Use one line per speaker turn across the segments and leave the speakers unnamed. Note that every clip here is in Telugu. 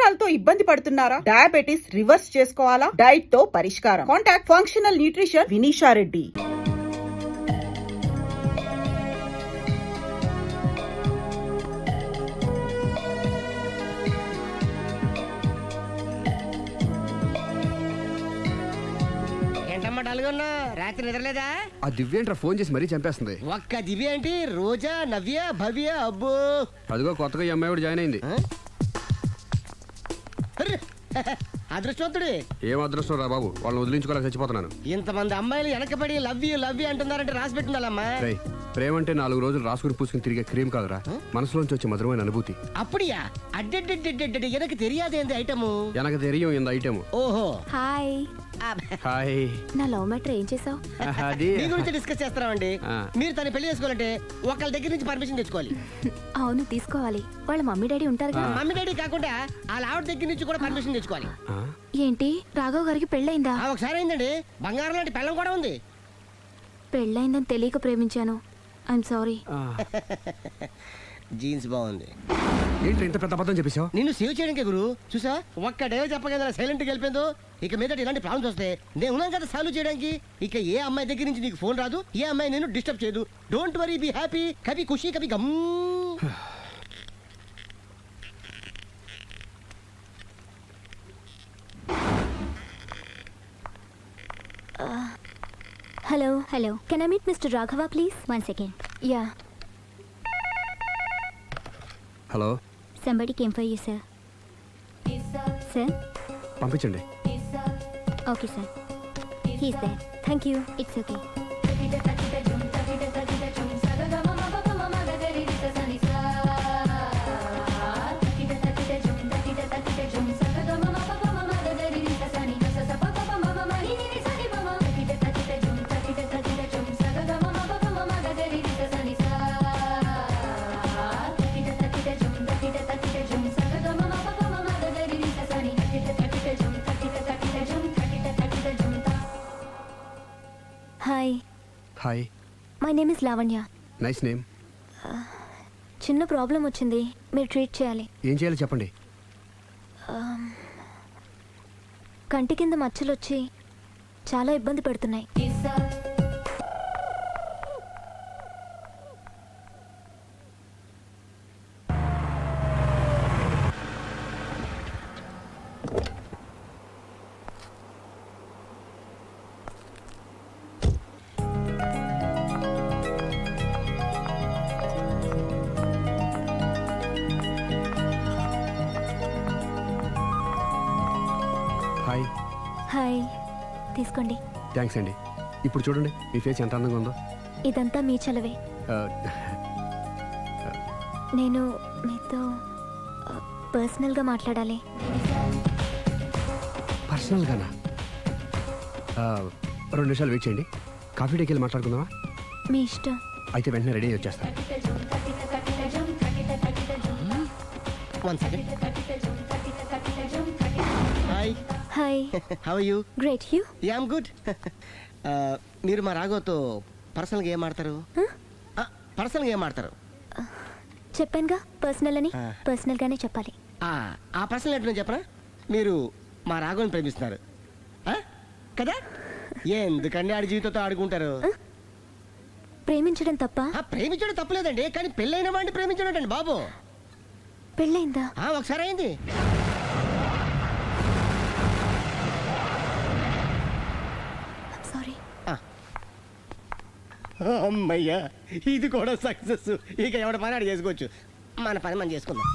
కొలెస్ట్రాల్ తో ఇబ్బంది పడుతున్నారా? డయాబెటిస్ రివర్స్ చేసుకోవాలా? డైట్ తో పరిష్కారం. Contact functional nutrition Vinisha Reddy.
రాత్రి నిద్రలేదా?
ఆ దివ్యేంట్రా ఫోన్ చేసి మరీ చంపేస్తుంది.
ఒక్క దివ్య ఏంటి, రోజా, నవ్య, భవ్య, అబ్బో
అదిగో కొత్తగా ఈ అమ్మాయి కూడా జాయిన్ అయింది.
అదృష్టవంతుడి.
ఏం అదృష్టం రా బాబు, వాళ్ళని వదిలించుకోలేక చచ్చిపోతున్నాను.
ఇంతమంది అమ్మాయిలు వెనకబడి లవ్యూ లవ్యూ అంటున్నారంటే రాసి పెట్టుండాలమ్మా.
ప్రేమ అంటే 4 రోజులు రాసుకుని పూసుకుని తిరిగే క్రీమ్ కాదురా, మనసులోంచి వచ్చే మధురమైన అనుభూతి.
అప్పుడియా అడ్డెడ్డెడ్డెడ్డెడ్ ఎనకు తెలియదేంది ఐటము.
ఎనకు తెలియం ఇంత ఐటమ్.
ఓహో
హాయ్.
హాయ్.
నా లవ్ మ్యాటర్ ఏం చేసావు?
అది
మీ గురించి డిస్కస్ చేస్తున్నామండి. మీరు తన పెళ్లి చేసుకోవాలంటే ఒకళ్ళ దగ్గర నుంచి పర్మిషన్ తెచ్చుకోవాలి.
అవును తీసుకోవాలి. వాళ్ళ మమ్మీ డాడీ ఉంటారు.
మమ్మీ డాడీ కాకుండా వాళ్ళ ఆవిడ దగ్గర నుంచి కూడా పర్మిషన్ తెచ్చుకోవాలి.
ఏంటి రాఘవ్ గారికి పెళ్ళైందా?
ఒకసారి అయిందండి. బంగారం లాంటి పెళ్ళం కూడా ఉంది.
పెళ్ళైందని తెలియక ప్రేమించాను. I'm sorry.
జీన్స్ బాగుంది.
ఏంటి ఇంత పెద్ద అబద్ధం చెప్పేశావు?
నిన్ను సేవ్ చేయడానికి గురు చూసా ఒక్క డే చెప్పగల సైలెంట్ గా వెళ్ళిపోయిందో. ఇక మీద ఇలాంటి ప్రాబ్లమ్స్ వస్తే నేను ఉన్నాను కదా సాల్వ్ చేయడానికి. ఇక ఏ అమ్మాయి దగ్గర నుంచి నీకు ఫోన్ రాదు, ఏ అమ్మాయి నేను డిస్టర్బ్ చేయదు. Don't worry, be happy. Kabhi Khushi Kabhi Gham.
Hello hello, can I meet mister Raghava please? 1 second. Yeah.
Hello.
Somebody came for you, sir. Sir?
పంపించండి.
Okay, sir. He's there. Thank you. It's okay. Hi.
Hi.
My name is Lavanya.
Nice name.
చిన్న ప్రాబ్లం వచ్చింది, మీరు ట్రీట్ చేయాలి.
ఏం చేయాలో చెప్పండి.
కంటి కింద మచ్చలు వచ్చి చాలా ఇబ్బంది పెడుతున్నాయి.
హాయ్.
హాయ్, తీసుకోండి.
థ్యాంక్స్ అండి. ఇప్పుడు చూడండి మీ ఫేస్ ఎంత అందంగా ఉందో.
ఇదంతా మీ చలవే. నేను మీతో పర్సనల్గా మాట్లాడాలి.
పర్సనల్గానా? 2 నిమిషాలు వెయిట్ చేయండి. కాఫీ డేకి వెళ్ళి మాట్లాడుకుందామా?
మీ ఇష్టం.
అయితే వెంటనే రెడీ అయ్యి వచ్చేస్తాను.
Hi.
Hi.
How are you?
Great. You?
Yeah I'm good. మీరు మా రాఘవతో పర్సనల్గా ఏం ఆడతారు? పర్సనల్గా ఏం ఆడతారు?
చెప్పానుగా పర్సనల్ అని. పర్సనల్గానే చెప్పాలి.
ఆ పర్సనల్ ఏంటో చెప్పరా? మీరు మా రాఘవని ప్రేమిస్తున్నారు కదా? ఎందుకండి ఆడి జీవితంతో ఆడుకుంటారు?
ప్రేమించడం తప్ప?
ప్రేమించడం తప్పలేదండి, కానీ పెళ్ళైన వాడిని ప్రేమించడం అండి బాబు.
పెళ్ళైందా?
ఒకసారి అయింది.
సారీ.
అమ్మయ్యా, ఇది కూడా సక్సెస్. ఇక ఎవడ పని ఆడు చేసుకోవచ్చు, మన పని మనం చేసుకుందాం.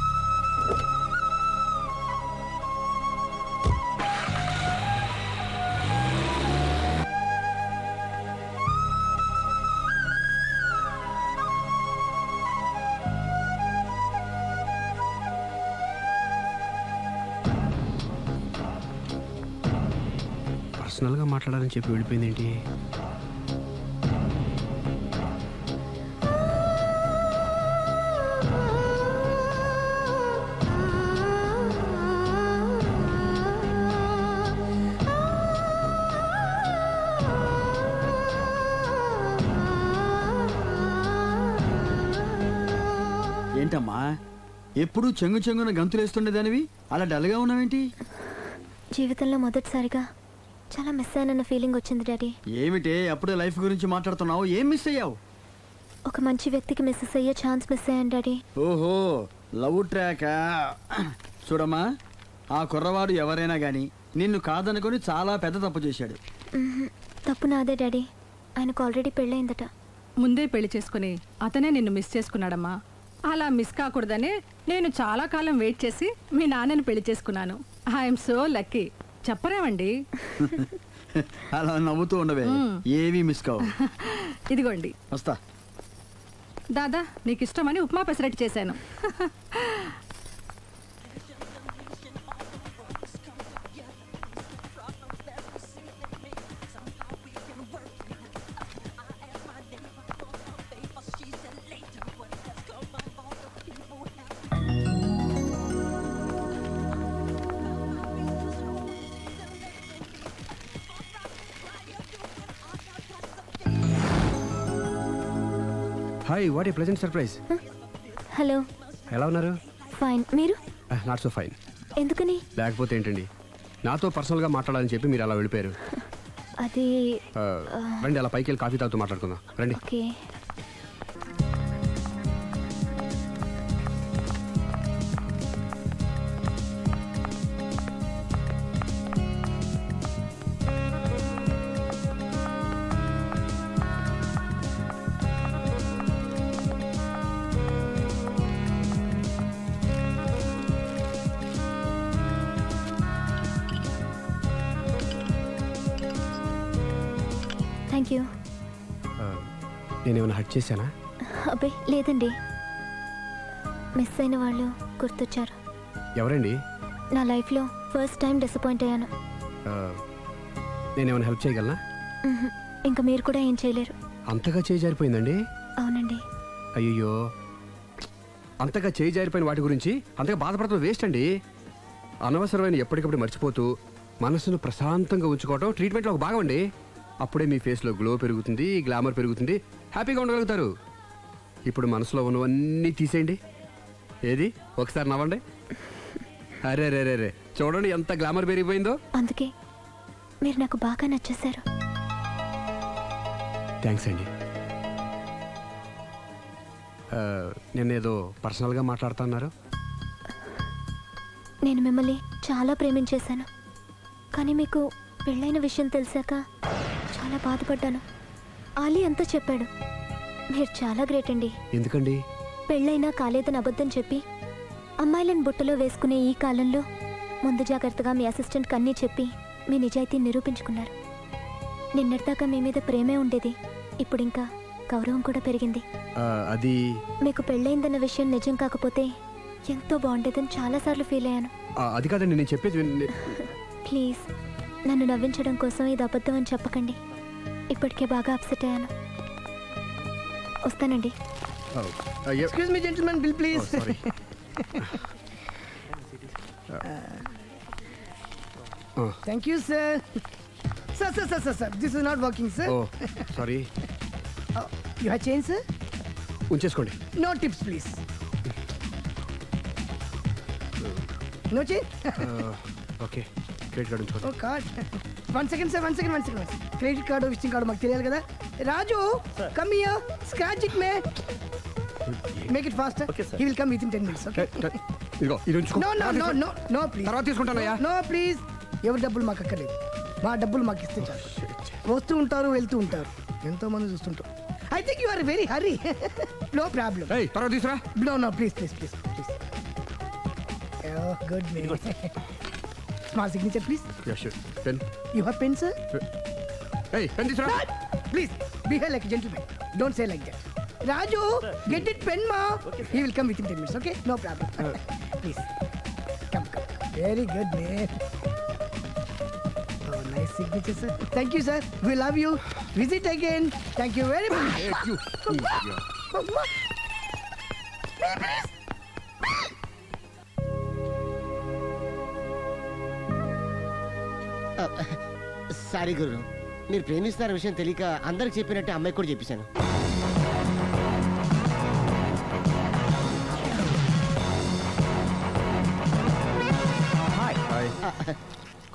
పర్సనల్గా మాట్లాడాలని చెప్పి వెళ్ళిపోయింది ఏంటి?
ఏంటమ్మా ఎప్పుడు చెంగు చెంగున గంతులేస్తుండేదానివి అలా డల్గా ఉన్నావేంటి?
జీవితంలో మొదటిసారిగా చాలా మిస్ అయినన్న ఫీలింగ్ వచ్చింది డాడీ.
ఏమిటే అప్పుడే లైఫ్ గురించి మాట్లాడుతున్నావు? ఏం మిస్ అయ్యావు?
ఒక మంచి వ్యక్తికి మిస్సెస్ అయ్యే ఛాన్స్ మిస్ అయ్యాను డాడీ.
ఓహో, లవ్ ట్రాకా? చూడమ్మా, ఆ కుర్రవాడు ఎవరైనా గాని నిన్ను కాదనుకొని చాలా పెద్ద తప్పు చేశాడు.
తప్పు నాదే డాడీ. ఆయనకు ఆల్రెడీ పెళ్ళయిందట.
ముందే పెళ్లి చేసుకుని అతనే నిన్ను మిస్ చేసుకున్నాడమ్మా. అలా మిస్ కాకూడదనే నేను చాలా కాలం వెయిట్ చేసి మీ నాన్నని పెళ్లి చేసుకున్నాను. I'm so lucky. చెప్పరేమండి?
అలా నవ్వుతూ ఉండవే, ఏమీ మిస్ కావు.
ఇదిగోండి.
వస్తా.
దాదా, నీకు ఇష్టమని ఉప్మా పెసరట్టు చేశాను.
Hi, what a pleasant surprise.
Hello.
ఎలా ఉన్నారు?
ఫైన్. మీరు?
Not so fine.
ఎందుకని?
లేకపోతే ఏంటండి, నాతో పర్సనల్గా మాట్లాడాలని చెప్పి మీరు అలా వెళ్ళిపోయారు.
అది
రండి, అలా పైకి వెళ్ళి కాఫీ తాగుతూ మాట్లాడుకుందాం. రండి.
ఓకే. Thank you.
నేనేమైనా హర్ట్ చేశానా?
అబ్బే లేదండి. మిస్ అయిన వాళ్ళు గుర్తొచ్చారు.
ఎవరండి?
నా లైఫ్లో ఫస్ట్ టైం డిసప్పాయింట్ అయ్యాను.
నేనేమైనా హెల్ప్ చేయగలనా?
ఇంకా మీరు కూడా ఏం చేయలేరు.
అంతగా చేయి జారిపోయిందండి?
అవునండి.
అయ్యో, అంతగా చేయి జారిపోయిన వాటి గురించి అంతగా బాధపడటం వేస్ట్ అండి. అనవసరమైన ఎప్పటికప్పుడు మర్చిపోతూ మనసును ప్రశాంతంగా ఉంచుకోవడం ట్రీట్మెంట్లో ఒక భాగం అండి. అప్పుడే మీ ఫేస్లో గ్లో పెరుగుతుంది, గ్లామర్ పెరుగుతుంది, హ్యాపీగా ఉండగలుగుతారు. ఇప్పుడు మనసులో ఉన్నవన్నీ తీసేయండి. ఏది, ఒకసారి నవ్వండి. అరే రే రే రే, చూడండి ఎంత గ్లామర్ పెరిగిపోయిందో.
అందుకే మీరు నాకు బాగా నచ్చేశారు.
థ్యాంక్స్ అండి. నేనేదో పర్సనల్గా మాట్లాడుతున్నారు.
నేను మిమ్మల్ని చాలా ప్రేమించేశాను. కానీ మీకు పెళ్ళైన విషయం తెలిసాక చాలా బాధపడ్డాను. ఆలీ అంతా చెప్పాడు. మీరు చాలా గ్రేట్ అండి.
ఎందుకండి?
పెళ్ళైనా కాలేదని అబద్ధం చెప్పి అమ్మాయిలను బుట్టలో వేసుకునే ఈ కాలంలో ముందు జాగ్రత్తగా మీ అసిస్టెంట్కి అన్నీ చెప్పి మీ నిజాయితీ నిరూపించుకున్నారు. నిన్నటిదాకా మీ మీద ప్రేమే ఉండేది, ఇప్పుడు ఇంకా గౌరవం కూడా పెరిగింది.
అది
మీకు పెళ్ళైందన్న విషయం నిజం కాకపోతే ఎంతో బాగుండేదని చాలాసార్లు ఫీల్ అయ్యాను.
అది కాదండి నేను చెప్పేది.
ప్లీజ్ నన్ను నవ్వించడం కోసం ఇది అబద్ధం అని చెప్పకండి. ఇప్పటికే బాగా అప్సెట్ అయ్యాను. వస్తానండి.
Excuse me gentlemen, bill please. Thank you sir. Sir sir sir sir sir this is not working sir.
Sorry.
You have change sir?
ఉంచేసుకోండి.
No tips please. No change?
Okay, credit card ఉంచుకోండి.
Oh card. One second sir, one second. Credit card, visiting card మాకు తెలియాలి కదా. Raju, come here, scratch it may. Make it fast. He will come within 10 minutes. Okay.
ఇదిగో ఇది ఉంచుకో.
No please.
తర్వాత తీసుకుంటానయ్యా.
No please. ఎవరి డబ్బులు మాకు అక్కర్లేదు. మా డబ్బులు మాకు ఇస్తే చాలు. వస్తూ ఉంటారు, వెళ్తూ ఉంటారు, ఎంతో మంది చూస్తుంటారు. I think you are very hurry. No problem.
తర్వాత తీసురా.
No please. Oh, good man. Small signature, please.
Yeah, sure. Pen.
You have pen, sir?
Hey, pen తీసురా.
Please, behave like a gentleman. Don't say like that. Raju, get it pen, ma. Okay, he will come within 10 minutes, okay? No problem. Please. Come. Very good, man. Oh, nice signature, sir. Thank you, sir. We love you. Visit again. Thank you very much.
Hey, you.
Please. Sorry గురు, మీరు ప్రేమిస్తున్న విషయం తెలియక అందరికి చెప్పినట్టే అమ్మాయికి కూడా చెప్పేశాను.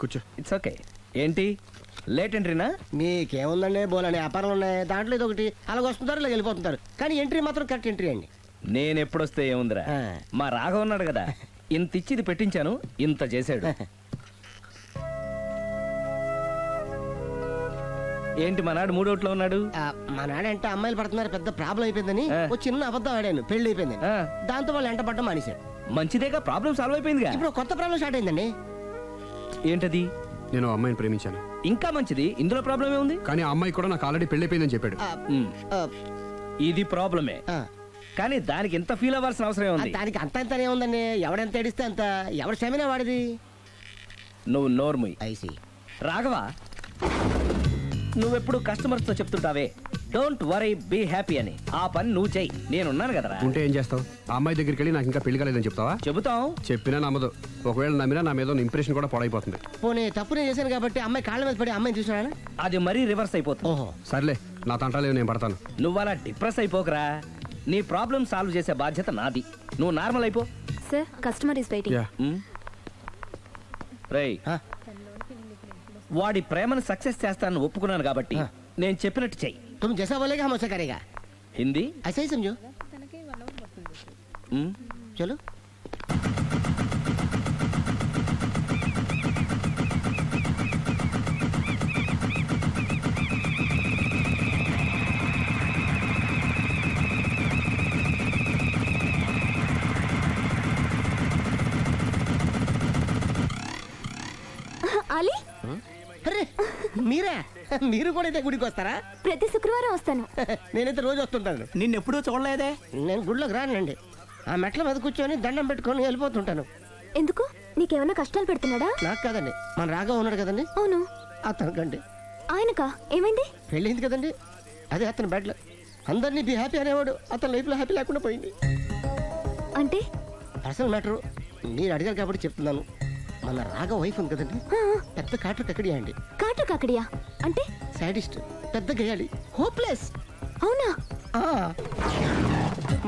కూర్చో.
It's okay. ఏంటి లేట్ ఎంట్రీనా?
మీకేముందండి బోలని వ్యాపారాలు ఉన్నాయి, దాంట్లో ఇది ఒకటి అలాగ వస్తుంటారు ఇలా వెళ్ళిపోతుంటారు, కానీ ఎంట్రీ మాత్రం కరెక్ట్ ఎంట్రీ అండి.
నేను ఎప్పుడొస్తే ఏముందిరా, మా రాఘవ ఉన్నాడు కదా, ఇంత ఇచ్చి ఇది పెట్టించాను, ఇంత చేశాడు. ఏంటి మనాడు మూడోట్లో ఉన్నాడు?
మా నాడంటే అమ్మాయిలు పడుతున్నారు, పెద్ద ప్రాబ్లం అయిపోయిందని ఒక చిన్న అబద్ధం ఆడాను, పెళ్లి అయిపోయింది. దాంతో వాళ్ళు ఎంట పడ్డం మానేశారు.
మంచిదేగా, ప్రాబ్లం సాల్వ్ అయిపోయిందిగా.
ఇప్పుడు కొత్త ప్రాబ్లం స్టార్ట్ అయిందండి.
ఏంటది?
నేను అమ్మాయిని ప్రేమించాను.
ఇంకా మంచిది, ఇందులో ప్రాబ్లం ఏముంది?
కానీ ఆ అమ్మాయి కూడా నాకు ఆల్రెడీ పెళ్ళైపోయిందని చెప్పాడు.
ఇది ప్రాబ్లమే, కానీ దానికి ఎంత ఫీల్ అవ్వాల్సిన అవసరం ఉంది?
దానికి అంత అంతనే ఉందండి, ఎవడెంత ఏడిస్తే అంత, ఎవరి క్షమేనా వాడిది.
నువ్వు నోర్ముయ్.
ఐసి
రాఘవ, నువ్వెప్పుడు కస్టమర్స్ తో చెప్తుంటావే డోంట్ వరీ బీ హ్యాపీ అని, ఆ పని నువ్వు చెయ్యి, నేనున్నాను కదరా.
ఉంటే ఏం చేస్తావు? ఆ అమ్మాయి దగ్గరికి వెళ్ళి నాకు ఇంకా పెళ్లి కాలేదని చెప్తావా?
చెబుతాం.
చెప్పినా నమ్మదు. ఒకవేళ నమ్మినా నా మీద ఇంప్రెషన్ కూడా పాడైపోతుంది.
పోనీ తప్పునే చేశాను కాబట్టి అమ్మాయి కాళ్ళ మీద పడి అమ్మాయిని చూసినా
అది మరీ రివర్స్ అయిపోతుంది.
ఓహో
సర్లే, నా తంటాలేవు, నేను పడతాను.
నువ్వు అలా డిప్రెస్ అయిపోకరా, నీ ప్రాబ్లం సాల్వ్ చేసే బాధ్యత నాది, నువ్వు నార్మల్ అయిపో.
Sir customer is waiting.
Yeah.
రేయ్, వాడి ప్రేమను సక్సెస్ చేస్తానని ఒప్పుకున్నాను కాబట్టి నేను చెప్పినట్టు చెయ్యి.
तुम जैसा बोलेगा हम वैसा करेगा.
హిందీ
ऐसा ही समझो. चलो
అలీ,
అరే మీరా, మీరు కూడా అయితే గుడికి వస్తారా?
ప్రతి శుక్రవారం వస్తాను.
నేనైతే రోజు వస్తుంటాను.
నిన్నెప్పుడూ చూడలేదే.
నేను గుడిలోకి రానండి, ఆ మెట్ల మీద కూర్చొని దండం పెట్టుకొని వెళ్ళిపోతుంటాను.
ఎందుకు? నీకేమైనా కష్టాలు పెడుతున్నాడా?
నాకు కాదండి, మన రాఘవ ఉన్నాడు కదండి,
అవును.
అతనికండి.
ఆయనకా? ఏమైంది?
పెళ్ళైంది కదండి, అదే అతని బెడ్లో అందరినీ బి హ్యాపీ అనేవాడు, అతని లైఫ్లో హ్యాపీ లేకుండా పోయింది.
అంటే
పర్సనల్ మ్యాటర్, మీరు అడిగారు కాబట్టి చెప్తున్నాను. మన రాఘవ వైఫ్ ఉంది కదండి, పెద్ద కాటర్ కక్కడియా అండి.
కాటర్ కాకడియా అంటే?
సాడిస్ట్, పెద్ద గేయాలి, హోప్లెస్.
అవునా?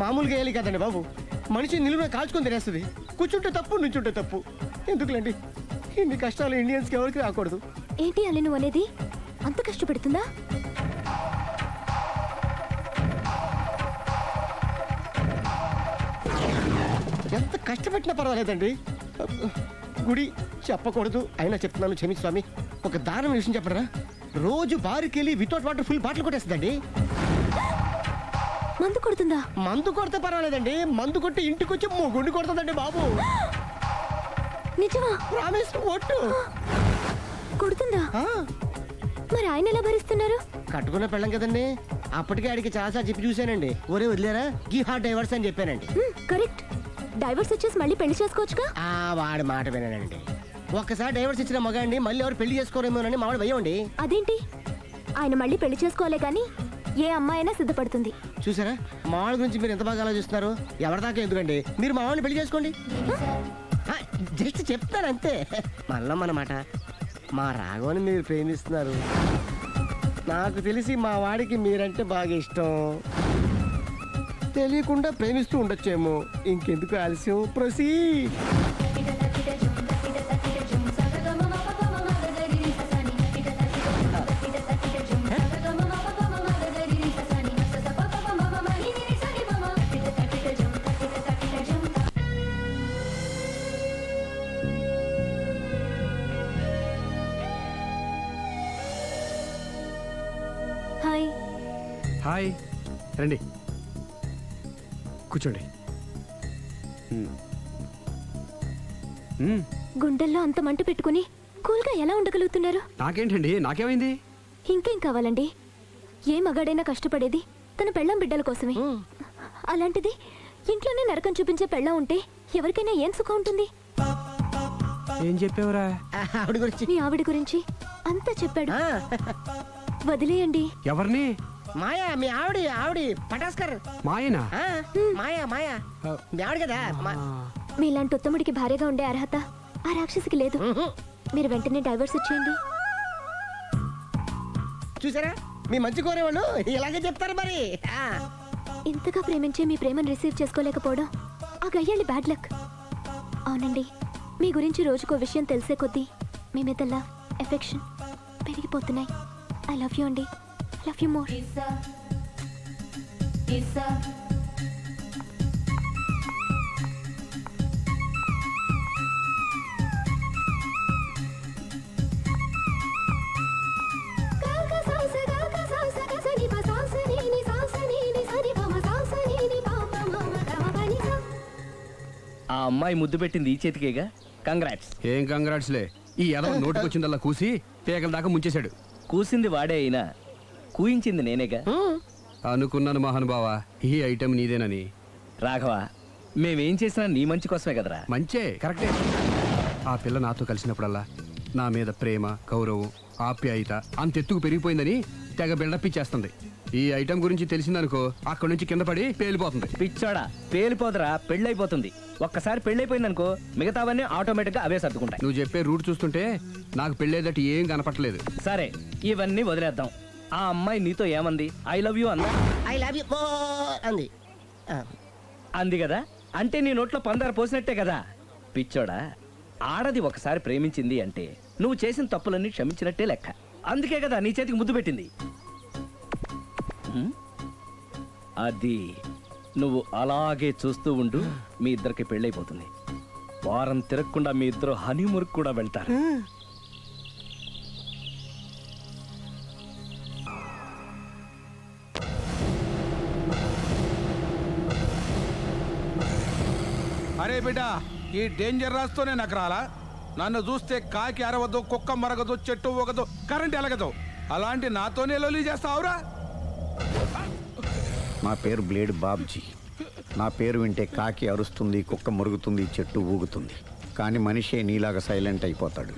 మామూలు గేయాలి కదండి బాబు, మనిషి నిలువున కాల్చుకొని తినేస్తుంది. కూర్చుంటే తప్పు, నుంచుంటే తప్పు. ఎందుకులేండి ఇన్ని కష్టాలు ఇండియన్స్కి ఎవరికి రాకూడదు.
ఏంటి అల్లి నువ్వు అనేది? అంత కష్టపెడుతుందా?
ఎంత కష్టపెట్టినా పర్వాలేదండి. గుడి చెప్పకూడదు, అయినా చెప్తున్నాను, క్షమించు స్వామి. ఒక దారుణ విషయం చెప్పరా, రోజు బారుకి వెళ్ళి వితౌట్ వాటర్ ఫుల్ బాటిల్ కొట్టేస్తుందండి.
మందు కొడుతుందా?
మందు కొడితే పర్వాలేదండి, మందు కొట్టి ఇంటికి వచ్చి గుండు కొడుతుందండి బాబు.
నిజమా?
ప్రామిస్, ఒట్టు.
కొడుతుందా? మరి ఆయన ఎలా భరిస్తున్నారు?
కట్టుకున్న పెళ్ళం కదండి, అప్పటికే ఆడికి చాలాసార్లు చెప్పి చూశానండి. ఒరే వదిలేరా, గీ హార్ట్ డైవర్స్ అని చెప్పానండి.
కరెక్ట్. డైవర్స్ వచ్చేసి మళ్ళీ పెళ్లి చేసుకోవచ్చుగా.
వాడి మాట వినానండి. ఒక్కసారి డైవర్స్ ఇచ్చిన మగాండి మళ్ళీ ఎవరు పెళ్లి చేసుకోరేమోనని మావాడు భయండి.
అదేంటి? ఆయన మళ్ళీ పెళ్లి చేసుకోలే కానీ ఏ అమ్మాయి అయినా సిద్ధపడుతుంది.
చూసారా, మావాళ్ళ గురించి మీరు ఎంత బాగా ఆలోచిస్తున్నారు. ఎవరిదాకా ఎందుకండి, మీరు మావాడిని పెళ్లి చేసుకోండి. జస్ట్ చెప్తాను అంతే. మళ్ళా మన మాట, మా రాఘవని మీరు ప్రేమిస్తున్నారు, నాకు తెలిసి మా వాడికి మీరంటే బాగా ఇష్టం. తెలియకుండా ప్రేమిస్తూ ఉండొచ్చేమో. ఇంకెందుకు ఆలస్యం, ప్రొసీడ్.
హాయ్.
హాయ్, రండి కూర్చోండి.
గుండెల్లో అంత మంట పెట్టుకుని కూల్గా ఎలా ఉండగలుగుతున్నారు?
నాకేంటండి, నాకేమైంది?
ఇంకేం కావాలండి? ఏ మగాడైనా కష్టపడేది తన పెళ్ళాం బిడ్డల కోసమే. అలాంటిది ఇంట్లోనే నరకం చూపించే పెళ్ళాం ఉంటే ఎవరికైనా ఏం సుఖం ఉంటుంది?
ఏం చెప్పావురా?
ఆవిడ గురించి.
మీ ఆవిడ గురించి అంతా చెప్పాడు. వదిలేయండి.
ఎవరిని?
మాయా, మీ ఆవిడ పటాస్కర్.
మాయనా?
మాయా మీ ఆవిడ కదా.
మీలాంటి ఉత్తముడికి భార్యగా ఉండే అర్హత ఆ రాక్షసికి లేదు. మీరు వెంటనే డైవర్స్ ఇచ్చేయండి.
చూసారా, మీ మంచి కోరేవాళ్ళు ఇలాగే చెప్తారు మరి.
ఇంతగా ప్రేమించే మీ ప్రేమను రిసీవ్ చేసుకోలేకపోవడం ఆ గయ్యాళ్ళి బ్యాడ్ లక్. అవునండి, మీ గురించి రోజుకో విషయం తెలిసే కొద్దీ మీ మీద లవ్, ఎఫెక్షన్ పెరిగిపోతున్నాయి. ఐ లవ్ యూ అండి. I love you more.
ఆ అమ్మాయి ముద్దు పెట్టింది ఈ చేతికేగా. కంగ్రాట్స్.
ఏం కంగ్రాట్స్లే, ఈ ఎదవ నోటికొచ్చిందల్లా కూసి పేకల దాకా ముంచేశాడు.
కూసింది వాడే అయినా కూయించింది నేనేగా.
అనుకున్నాను మహానుభావా, ఈ ఐటెం నీదేనని.
రాఘవ, మేమేం చేసినా నీ మంచి కోసమే కదరా.
మంచే, కరెక్టే. ఆ పిల్ల నాతో కలిసినప్పుడల్లా నా మీద ప్రేమ, గౌరవం, ఆప్యాయత అంతెత్తుకు పెరిగిపోయిందని తెగ బిల్డప్ ఇచ్చేస్తుంది. ఈ ఐటెం గురించి తెలిసిందనుకో అక్కడి నుంచి కింద పడి పేలిపోతుంది.
పిచ్చోడా, పేలిపోదరా, పెళ్ళైపోతుంది. ఒక్కసారి పెళ్ళైపోయిందనుకో మిగతావన్నీ ఆటోమేటిక్గా అవే సర్దుకుంటాయి.
నువ్వు చెప్పే రూట్ చూస్తుంటే నాకు పెళ్ళేదట్టు ఏం కనపట్లేదు.
సరే, ఇవన్నీ వదిలేద్దాం. ఆ అమ్మాయి నీతో ఏమంది? ఐ లవ్ యూ అందా?
ఐ లవ్ యూ అంది.
అంది కదా, అంటే నీ నోట్లో పందారు పోసినట్టే కదా. పిచ్చోడా, ఆడది ఒకసారి ప్రేమించింది అంటే నువ్వు చేసిన తప్పులన్నీ క్షమించినట్టే లెక్క. అందుకే కదా నీ చేతికి ముద్దు పెట్టింది. అది నువ్వు అలాగే చూస్తూ ఉండు, మీ ఇద్దరికి పెళ్ళైపోతుంది. వారం తిరగకుండా మీ ఇద్దరు హనీమూర్కి కూడా వెళ్తారు.
అరే బిడ్డ, ఈ డేంజర్ రాస్తూనే నాకు రాలా? నన్ను చూస్తే కాకి అరవదు, కుక్క మరగదు, చెట్టు ఊగదు, కరెంట్ ఎలగదు. అలాంటి నాతోనే లొలి చేస్తావురా?
నా పేరు బ్లేడ్ బాబ్జీ. నా పేరు వింటే కాకి అరుస్తుంది, కుక్క మురుగుతుంది, చెట్టు ఊగుతుంది. కానీ మనిషే నీలాగా సైలెంట్ అయిపోతాడు.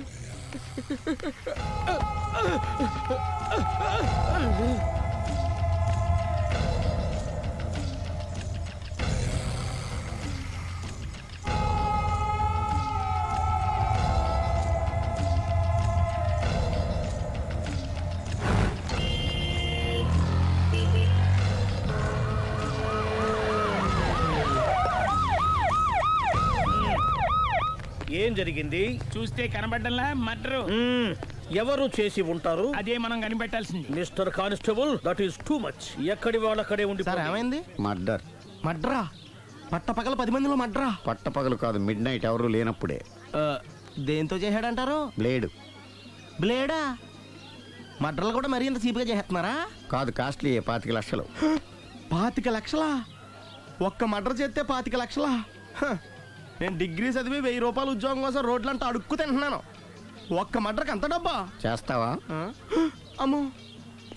ఏం జరిగింది?
చూస్తే కనబడ్డంలా మర్డరు.
ఎవరు చేసి ఉంటారు?
అదే మనం కనిపెట్టాల్సింది.
Mister constable, that is too much. ఎక్కడి వాళ్ళక్కడే ఉండి.
ఏమైంది?
మర్డర్.
మడ్రా? పట్టపగల 10 మందిలో మడ్రా?
పట్టపగలు కాదు, మిడ్ నైట్ ఎవరు లేనప్పుడే.
దేంతో చేశాడంటారు?
బ్లేడ్.
బ్లేడా? మడ్రలు కూడా మరీ ఇంత చీప్గా చేస్తున్నారా?
కాదు, కాస్ట్లీ 25 లక్షలు.
25 లక్షలా? ఒక్క మడ్ర చేస్తే 25 లక్షలా? నేను డిగ్రీ చదివి 1000 రూపాయలు ఉద్యోగం కోసం రోడ్లంతా అడుక్కు తింటున్నాను. ఒక్క మడ్రకు అంత డబ్బా?
చేస్తావా?
అమ్మో,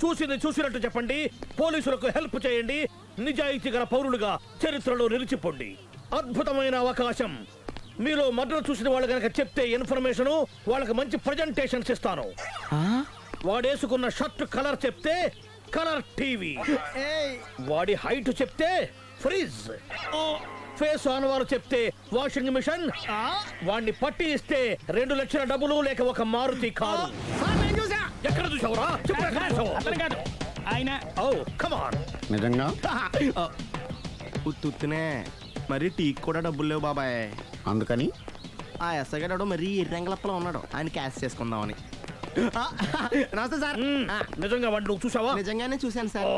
చూసినట్టు చెప్పండి. పోలీసులకు హెల్ప్ చేయండి. నిజాయితీ గల పౌరులుగా చరిత్రలో నిలిచిపోండి. అద్భుతమైన అవకాశం. మీలో మర్డర్ చూసిన వాళ్ళు కనుక చెప్తే ఇన్ఫర్మేషన్, వాళ్ళకి మంచి ప్రజెంటేషన్స్ ఇస్తాను. వాడేసుకున్న షర్ట్ కలర్ చెప్తే కలర్ టీవీ, వాడి హైట్ చెప్తే ఫ్రిజ్, ఫేస్ ఆన్ వారు చెప్తే వాషింగ్ మిషన్, వాడిని పట్టి ఇస్తే 2 లక్షల డబ్బులు లేక ఒక మారుతి కారు. ఎక్కడ చూసావురా?
ఆయన
నిజంగా
ఉత్తునే మరి టీకి కూడా డబ్బులు లేవు బాబాయ్.
అందుకని
ఆ ఎస్ఐ గారు మరీ ఎర్రంగలప్పలో ఉన్నాడు, ఆయన క్యాష్ చేసుకుందామని. నమస్తే సార్.
నిజంగా వాడిని నువ్వు చూసావా?
నిజంగానే చూశాను సార్.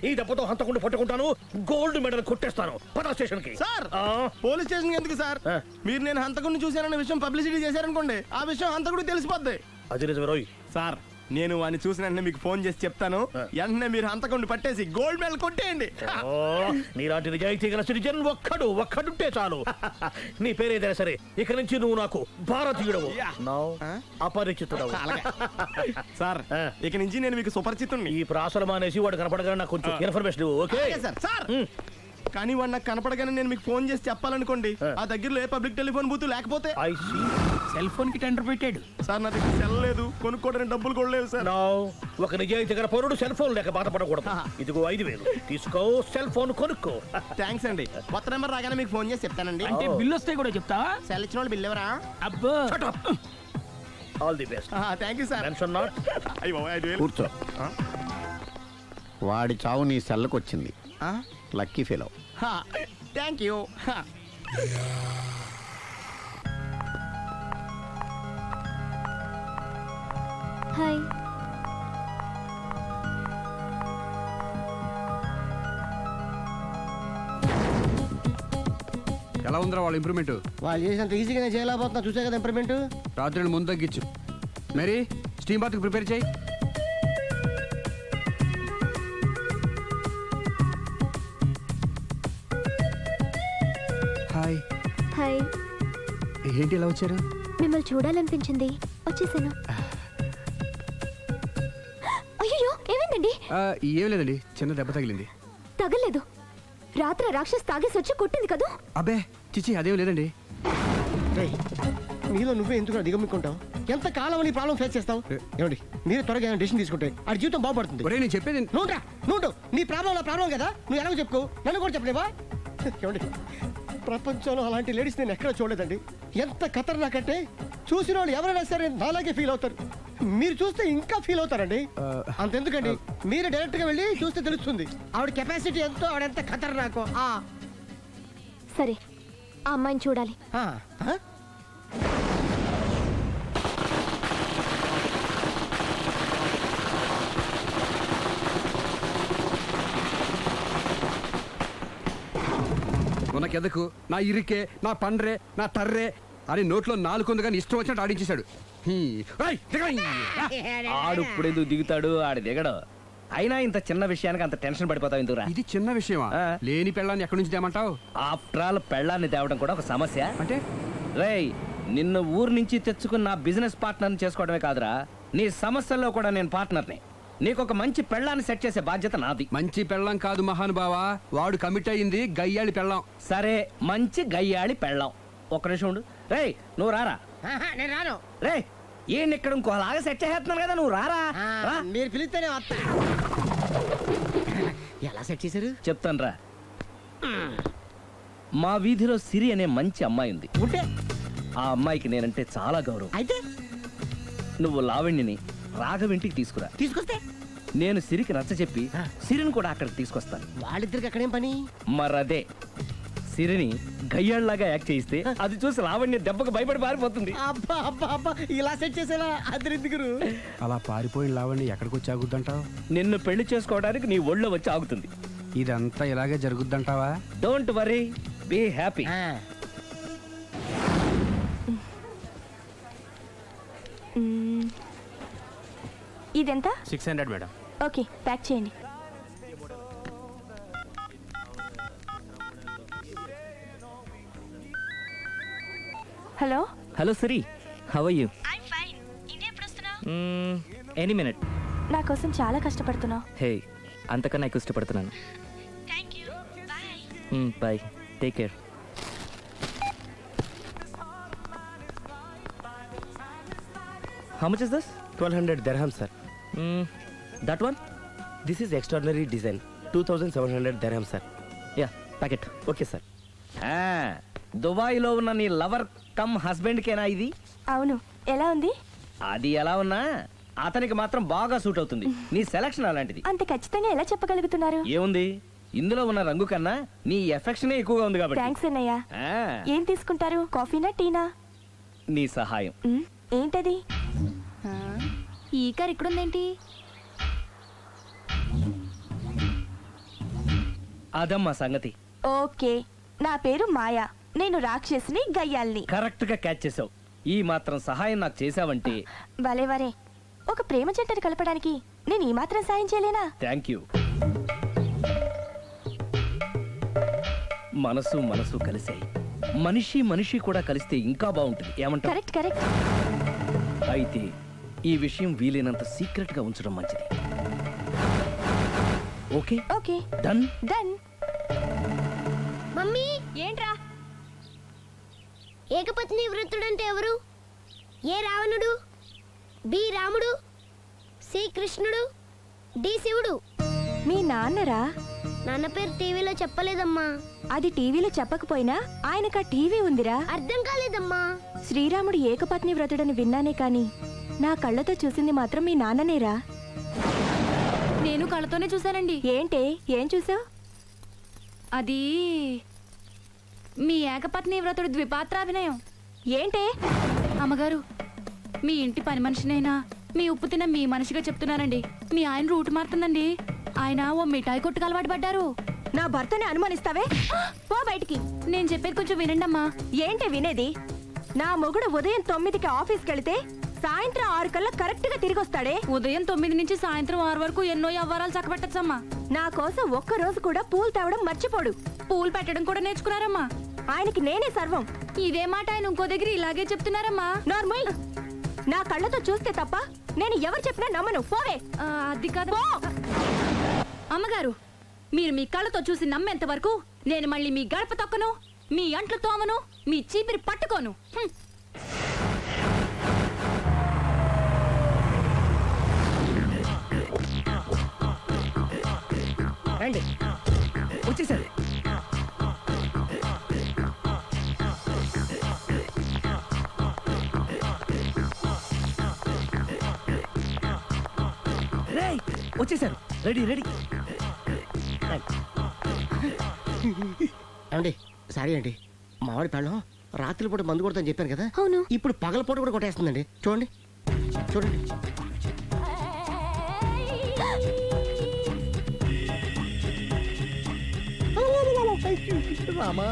ఈ దెబ్బతో హంతకుండా పట్టుకుంటాను, గోల్డ్ మెడల్ కొట్టేస్తాను. పద స్టేషన్ కి.
సార్, పోలీస్ స్టేషన్ ఎందుకు సార్? మీరు నేను హంతకుడిని చూశానన్న విషయం పబ్లిసిటీ చేశారనుకోండి, ఆ విషయం హంతకుడికి తెలిసిపోద్ది.
అది నిజమే రోయ్.
సార్, నేను వాడిని చూసిన వెంటనే మీకు ఫోన్ చేసి చెప్తాను. వెంటనే మీరు హంతకుడిని పట్టేసి గోల్డ్ మెడల్ కొట్టేయండి.
నీలాంటి నిజాయితీ గల సిటిజన్ ఒక్కడుంటే చాలు. నీ పేరేదైనా సరే, ఇక నుంచి నువ్వు నాకు భారతీయుడవు, అపరిచితుడవు.
సార్, ఇక నుంచి నేను మీకు సుపరిచితుడిని.
ఈ ప్రాసలు మానేసి వాడు కనపడగానే నాకు కొంచెం ఇన్ఫర్మేషన్. Okay
sir. కానీ వాడు నాకు కనపడగానే నేను మీకు ఫోన్ చేసి చెప్పాలనుకోండి, ఆ దగ్గరలో ఏ పబ్లిక్ టెలిఫోన్ బూత్ లేకపోతే.
సెల్ ఫోన్ కి టెండర్ పెట్టాడు
సార్. నా దగ్గర సెల్ లేదు, కొనుక్కోవడానికి డబ్బులు కూడా లేవు సార్.
ఒక నిజాయితీ గల పౌరుడు సెల్ ఫోన్ లేక బాధపడకూడదు. ఇదిగో 5,000 తీసుకో, సెల్ ఫోన్ కొనుక్కో.
థ్యాంక్స్ అండి. కొత్త నెంబర్ రాగానే మీకు ఫోన్ చేసి చెప్తానండి.
అంటే బిల్ వస్తే కూడా చెప్తావా?
సెల్ ఇచ్చిన వాళ్ళు బిల్ ఎవరా?
అబ్బో,
all the best.
Thank you sir.
Mention not.
కూర్చో. వాడి చావు నీ సెల్లకు వచ్చింది. Lucky fellow.
Thank you.
Hi.
ఎలా ఉందిరా వాళ్ళ ఇంప్రూవ్మెంట్?
వాళ్ళు చేసినంత ఈజీగానే చేయలేకపోతున్నా, చూసే కదా ఇంప్రూవ్మెంట్.
రాత్రి ముందు తగ్గించు. మరి స్టీమ్ బాత్కి ప్రిపేర్ చేయి. హాయ్.
హాయ్.
ఏంటి ఇలా వచ్చారు?
మిమ్మల్ని చూడాలనిపించింది, వచ్చేసాను. అయ్యో, ఏమైందండి?
ఏం లేదండి, చిన్న దెబ్బ తగిలింది.
తగలేదు. రాత్రి రాక్షస్ తాగేసి వచ్చి కొట్టింది కదా?
అబ్బే చిచి, అదేం లేదండి.
నీలో నువ్వే ఎందుకు దిగమ్ముకుంటావు? ఎంత కాలం నీ ప్రాబ్లం ఫేస్ చేస్తావు? ఏమండి, మీరు త్వరగా డెసిషన్ తీసుకుంటే ఆ జీవితం బాగుపడుతుంది.
నేను చెప్పేది
నువ్వు నీ ప్రాబ్లం నా ప్రాబ్లం కదా, నువ్వు ఎలాగో చెప్పుకో, నన్ను కూడా చెప్పలేవా? ఏమండి, ప్రపంచంలో అలాంటి లేడీస్ నేను ఎక్కడ చూడలేదండి. ఎంత ఖతర్నాకంటే చూసిన వాళ్ళు ఎవరైనా సరే నాలాగే ఫీల్ అవుతారు. మీరు చూస్తే ఇంకా ఫీల్ అవుతారండి. అంతెందుకండి, మీరు డైరెక్ట్ గా వెళ్ళి చూస్తే తెలుస్తుంది ఆవిడ కెపాసిటీ ఎంతో, ఆవిడ ఎంత ఖతర్నాకో.
సరే, ఆ అమ్మాయిని చూడాలి.
ఉనకెదకు, నా ఇరికే, నా పండ్రే, నా తర్రే అని నోట్లో నాలుగు కానీ ఇష్టం వచ్చినట్టు ఆడించేశాడు.
ఆడు ఇప్పుడు ఎందుకు దిగుతాడు? ఆడు దిగడు. అయినా ఇంత చిన్న విషయానికి అంత టెన్షన్ పడిపోతావు ఎందుకురా?
ఇది చిన్న విషయమా? లేని పెళ్ళాన్ని ఎక్కడి నుంచి తేమంటావు?
ఆఫ్టర్ ఆల్ పెళ్ళాన్ని తేవడం కూడా ఒక సమస్య
అంటే?
రేయ్, నిన్ను ఊరు నుంచి తెచ్చుకున్న నా బిజినెస్ పార్ట్నర్ని చేసుకోవడమే కాదురా, నీ సమస్యల్లో కూడా నేను పార్ట్నర్ని. నీకు ఒక మంచి పెళ్ళాన్ని సెట్ చేసే బాధ్యత నాది.
మంచి పెళ్ళం కాదు మహానుభావా, వాడు కమిట్ అయ్యింది గయ్యాళి పెళ్ళం.
సరే, మంచి గయ్యాళి పెళ్ళం. ఒక్క నిమిషం ఉండు. రేయ్, నువ్వు రారా.
నేను రాను.
రే, ఈయన ఇక్కడ ఇంకోలాగా సెట్ చేస్తున్నాను కదా, నువ్వు రారా.
మీరు పిలిస్తేనే వస్తా. ఎలా సెట్ చేశారు
చెప్తాను రా. మా వీధిలో సిరి అనే మంచి అమ్మాయి ఉంది. ఆ అమ్మాయికి నేనంటే చాలా గౌరవం.
అయితే
నువ్వు లావణ్యని రాఘవింటికి తీసుకొస్తే నేను సిరికి నచ్చ చెప్పి సిరిని కూడా అక్కడికి తీసుకొస్తాను.
వాళ్ళిద్దరికి అక్కడేం పని?
మరదే, సిరిని గయ్యాళ్ళలాగా యాక్ట్ చేయిస్తే అది చూసి లావణ్య దెబ్బకు భయపడి పారిపోతుంది.
అబ్బా అబ్బా అబ్బా, ఇలా సెట్ చేసేలా అద్దరెందుకు?
అలా పారిపోయిన లావణ్య ఎక్కడికి వచ్చి ఆగుద్దంటావు?
నిన్ను పెళ్లి చేసుకోవడానికి నీ ఒళ్ళో వచ్చి ఆగుతుంది.
ఇదంతా ఇలాగే జరుగుద్దంటావా?
Don't worry, be happy.
ఇదెంత?
600 మేడం.
ఓకే, ప్యాక్ చేయండి. Hello
hello Siri, how are you?
I'm fine. India ఎప్పుడు వస్తున్నావు?
Any minute.
నా కోసం చాలా కష్టపడుతున్నావు.
హే, అంతకన్నా ఎక్కువ ఇష్టపడుతున్నాను.
Thank you. Bye.
Bye, take care. How much is this?
1200 dirhams, sir.
That one?
This is extraordinary design. 2700 dirhams, sir.
Yeah, pack it.
Okay, sir.
దుబాయ్లో ఉన్న నీ లవర్ కమ్ హస్బెండ్ కేనా ఇది?
అవును. ఎలా ఉంది?
అది ఎలా ఉన్నా అతనికి మాత్రం బాగా సూట్ అవుతుంది. నీ సెలక్షన్ అలాంటిది.
అంత ఖచ్చితంగా ఎలా చెప్పగలుగుతున్నారు?
ఏముంది, ఇందులో ఉన్న రంగు కన్నా నీ ఎఫెక్షనే ఎక్కువగా ఉంది కాబట్టి.
థాంక్స్ అన్నయ్య. ఏం తీసుకుంటారు, కాఫీనా టీనా?
నీ సహాయం.
ఏంటది? ఈ కార్ ఇక్కడుందేంటి?
అదమ్మా సంగతి.
ఓకే, నా పేరు మాయా. నేను రాక్షసిని, గయ్యాల్ని.
కరెక్ట్ గా క్యాచ్ చేసావు. ఈ మాత్రం సహాయం నాకు చేసావంటే.
వలే వరే, ఒక ప్రేమ జంటని కలపడానికి నేను ఈ మాత్రం సాయం చేయలేనా?
Thank you. మనసు మనసు కలిసాయి, మనిషి మనిషి కూడా కలిస్తే ఇంకా బాగుంటుంది. ఏమంటావు?
Correct correct.
అయితే ఈ విషయం వీలైనంత సీక్రెట్ గా ఉంచడం మంచిది. Okay
okay,
done
done.
Mummy,
ఏంట్రా?
ఏకపత్ని వృత్తుడంటే ఎవరు? ఏ రావణుడు, బి రాముడు, సి కృష్ణుడు, డి శివుడు.
మీ నాన్నరా?
నాన్న పేరు టీవీలో చెప్పలేదమ్మా.
అది టీవీలో చెప్పకపోయినా ఆయనకా టీవీ ఉందిరా.
అర్థం కాలేదమ్మా.
శ్రీరాముడు ఏకపత్ని వ్రతుడని విన్నానే కాని నా కళ్ళతో చూసింది మాత్రం మీ నాన్ననేరా.
నేను కళ్ళతోనే చూశానండి.
ఏంటే, ఏం చూసావు?
అది మీ ఏకపత్ని వ్రతుడు ద్విపాత్రాభినయం.
ఏంటే?
అమ్మగారు, మీ ఇంటి పని మనిషినైనా మీ ఉప్పు తిన్న మీ మనిషిగా చెప్తున్నానండి. మీ ఆయన రూట్ మారుతుందండి. ఆయన ఓ మిఠాయి కొట్టుకు అలవాటు పడ్డారు.
నా భర్తని అనుమానిస్తావే? పో బయటికి.
నేను చెప్పేది కొంచెం వినండి అమ్మా.
ఏంటి వినేది? నా మొగుడు ఉదయం 9కి ఆఫీస్కి వెళితే సాయంత్రం 6 కల్లా కరెక్ట్ గా తిరిగి వస్తాడే.
ఉదయం 9 నుంచి సాయంత్రం 6 వరకు ఎన్నో వ్యవహారాలు చక్కబెట్టచ్చమ్మా.
నా కోసం ఒక్క రోజు కూడా పూలు తేవడం మర్చిపోడు.
పూలు పెట్టడం కూడా నేర్చుకున్నారమ్మా.
ఆయనకి నేనే సర్వం.
ఇదే మాట ఆయన ఇంకో దగ్గర ఇలాగే చెప్తున్నారమ్మా.
నార్మల్. నా కళ్ళతో చూస్తే తప్ప నేను ఎవరు చెప్పినా నమ్మను. పోవే.
అది కాదు అమ్మగారు. మీరు మీ కళ్ళతో చూసి నమ్మేంత వరకు నేను మళ్ళీ మీ గడప తొక్కను, మీ అంట్లు తోమను, మీ చీపిరి పట్టుకోను.
రండి, వచ్చేసారు.
వచ్చేసారు. Ready ready.
అండి సారీ అండి, మామిడి పళ్ళం రాత్రిపూట మందు కొడతాను చెప్పాను కదా.
అవును.
ఇప్పుడు పగలపూట కూడా కొట్టేస్తుందండి. చూడండి చూడండి. రామా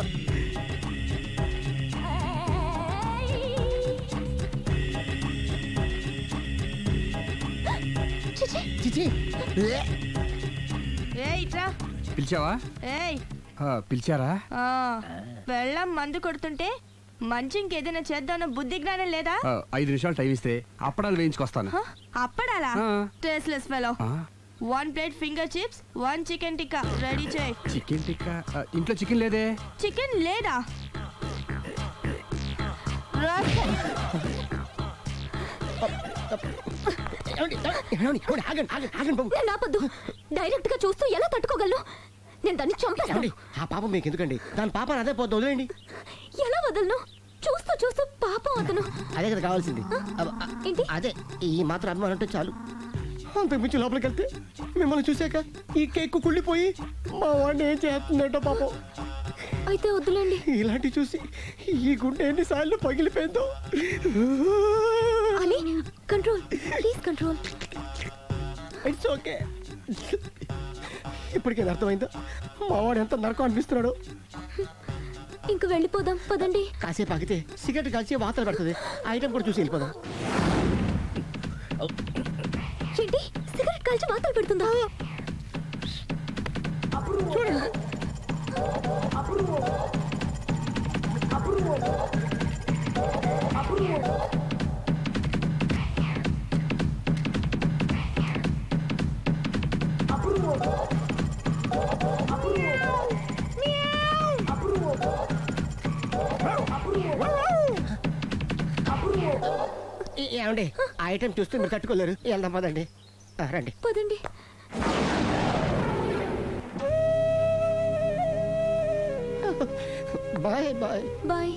చిచి.
పిలిచావా? పిలిచారా?
వెళ్ళం మందు కొడుతుంటే మంచి ఇంకేదైనా చేద్దామన్న బుద్ధి జ్ఞానం లేదా?
5 నిమిషాలు టైం ఇస్తే అప్పడాలు వేయించుకొస్తాను.
అప్పడాలా? Tasteless fellow. 1 plate finger chips, 1 chicken tikka ready చేయి.
చికెన్ టిక్కా? ఇంట్లో చికెన్ లేదే.
చికెన్ లేదా?
డైరెక్ట్ గా చూస్తూ ఎలా తట్టుకోగలను? నేను దాన్ని చంపేస్తాను.
ఆ పాపం మీకు ఎందుకండి? దాని పాప అదే పోతుంది, వదిలేండి.
ఎలా వదలను? చూస్తూ చూస్తూ పాపం అతను.
అదే కదా కావాల్సింది. అదే ఈ మాత్రం అభిమానం అంటే చాలు. అంతకు మించి లోపలికి వెళ్తే మిమ్మల్ని చూసాక ఈ కేక్ కుళ్ళిపోయి మా వాడిని ఏం చేస్తుందంటో పాపం.
అయితే వద్దులేండి.
ఇలాంటి చూసి ఈ గుండె ఎన్నిసార్లు పగిలిపోయిందో.
Control please, control.
It's okay. ఇప్పటికే అర్థమైందా మా వాడు ఎంత నరకం అనిపిస్తున్నాడు?
ఇంక వెళ్ళిపోదాం పదండి.
కాసేపు ఆగితే సిగరెట్ కాల్చి వాతలు పడుతుంది. ఐటమ్ కూడా చూసి వెళ్ళిపోదాం.
ఏంటి సిగరెట్ కాల్చి వాతలు పెడుతుందా?
చూడండి. ఏమండి ఆ ఐటమ్ చూస్తే మీరు తట్టుకోలేరు. వెళ్దాం పదండి. రండి
పదండి.
Bye bye
bye.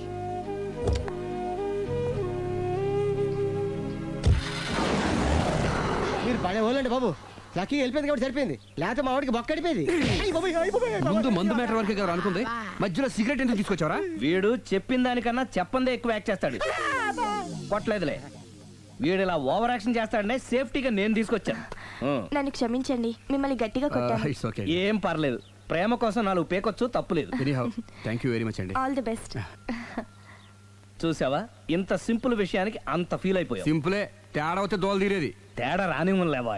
మీరు పడే వాళ్ళండి బాబు. లక్కీ వెళ్ళిపోయింది కాబట్టి సరిపోయింది, లేకపోతే మా వాడికి బొక్క అడిపోయింది.
ముందు మందు మ్యాటర్ వరకే కదా అనుకుంది, మధ్యలో సిగరెట్ ఎందుకు తీసుకొచ్చావరా?
వీడు చెప్పిన దానికన్నా చెప్పందే ఎక్కువ యాక్ట్ చేస్తాడు. కొట్టలేదులే, వీడు ఇలా ఓవర్ యాక్షన్ చేస్తాడనే సేఫ్టీగా నేను తీసుకొచ్చాను.
నన్ను క్షమించండి, మిమ్మల్ని గట్టిగా కొట్టాను.
ఏం పర్లేదు, ప్రేమ కోసం 4 పేకొచ్చు, తప్పులేదు.
థ్యాంక్ యూ వెరీ మచ్ అండి.
All the best.
చూసావా, ఇంత సింపుల్ విషయానికి అంత ఫీల్ అయిపోయావు.
సింపులే, తేడా అవుతే దోలు తీరేది.
తేడా రానివ్వలేవా?